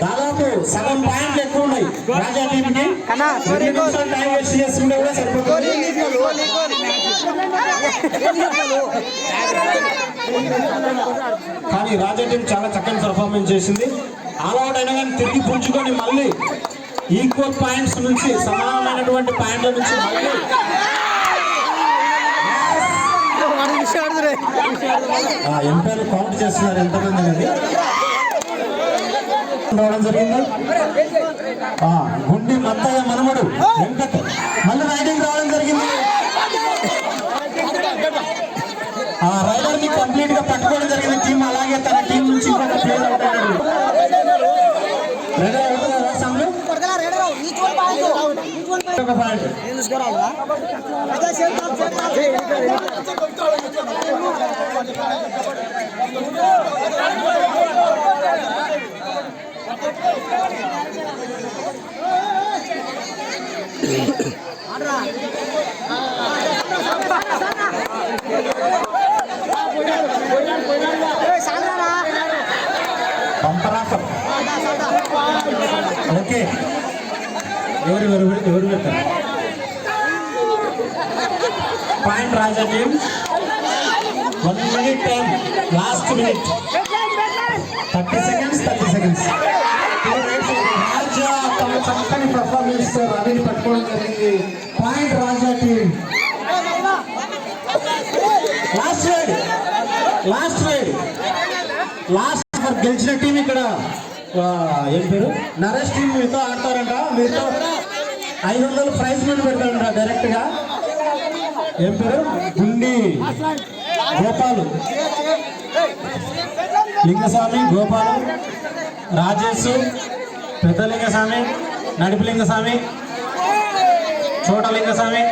దాదాపు సగం పాయింట్లు ఎక్కువ ఉన్నాయి రాజా టీంకి. టైం వేస్ట్ చేసుకుంటే కూడా సరిపోతుంది. కానీ రాజా టీం చాలా చక్కని పర్ఫార్మెన్స్ చేసింది. ఆల్అౌట్ అయినా కానీ తిరిగి పుంజుకొని మళ్ళీ ఈక్వల్ పాయింట్స్ నుంచి సమానమైనటువంటి పాయింట్ల నుంచి మళ్ళీ ఎంపైర్లు కౌంట్ చేస్తున్నారు ఎంతమంది అనేది రావడం జరిగింది. గుండి మత్తయ్య మనమడు వెంకట్ మళ్ళీ రైడింగ్ రావడం జరిగింది. రైడర్ ని కంప్లీట్ గా పట్టుకోవడం జరిగింది టీం. అలాగే తన టీం నుంచి ఇంకొక ప్లేయర్ అవుట్ అయ్యాడు. రైడర్ అవుతున్నారా సామ్లు? ఒక పాయింట్ బంపర్ ఆఫర్. ఓకే, ఎవరు పెడతారు point? Raja team 1 minute time, last minute 30 seconds. Raja తమ చక్కని పర్ఫార్మెన్స్ రవిని పట్టుకోవడం జరిగింది. Point Raja team. లాస్ట్ గెలిచిన టీం ఇక్కడ ఏం పేరు నరేష్ టీం మీతో ఆడతారంట. మీతో 500 ప్రైజ్ మనీ పెడతారంట డైరెక్ట్ గా. ఏం పేరు? గుండి గోపాలు, లింగస్వామి, గోపాలు, రాజేష్, పెద్దలింగస్వామి, నడిపిలింగస్వామి, చోటలింగస్వామి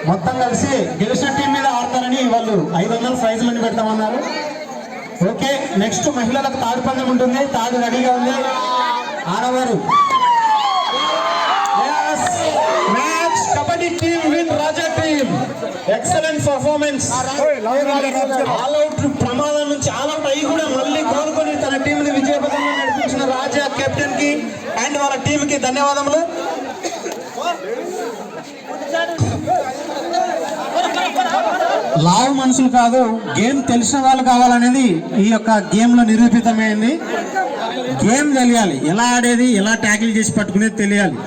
మొత్తం కలిసి గెలిచిన టీం మీద ఆడతారని వాళ్ళు 500 ప్రైజ్ మనీ పెడతామన్నారు. ఓకే, నెక్స్ట్ మహిళలకు తాడు పందెం ఉంటుంది. తాడు రెడీగా ఉంది. ఆడవారు కబడ్డీ టీమ్ విన్ రాజా టీమ్. Excellent performance. ఆల్అౌట్ ప్రమాదం నుంచి ఆల్అౌట్ అయ్యి కూడా మళ్ళీ కోలుకొని తన టీం ని విజయపథంలో నడిపించిన రాజా కెప్టెన్ కి అండ్ వాళ్ళ టీం కి ధన్యవాదములు. లావు మనుషులు కాదు, గేమ్ తెలిసిన వాళ్ళు కావాలనేది ఈ యొక్క గేమ్ లో నిరూపితమైంది. గేమ్ తెలియాలి, ఎలా ఆడేది, ఎలా ట్యాకిల్ చేసి పట్టుకునేది తెలియాలి.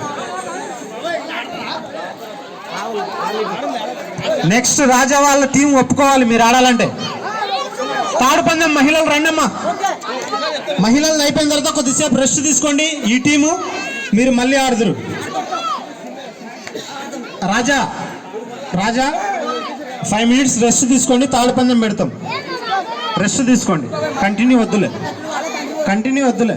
నెక్స్ట్ రాజా వాళ్ళ టీం ఒప్పుకోవాలి మీరు ఆడాలంటే. తాడు పందెం మహిళలు రండమ్మా. మహిళలు అయిపోయిన తర్వాత కొద్దిసేపు రెస్ట్ తీసుకోండి. ఈ టీము మీరు మళ్ళీ ఆడుదురు. రాజా 5 minutes రెస్ట్ తీసుకోండి. తాడు పందెం పెడతాం. రెస్ట్ తీసుకోండి. కంటిన్యూ వద్దులే.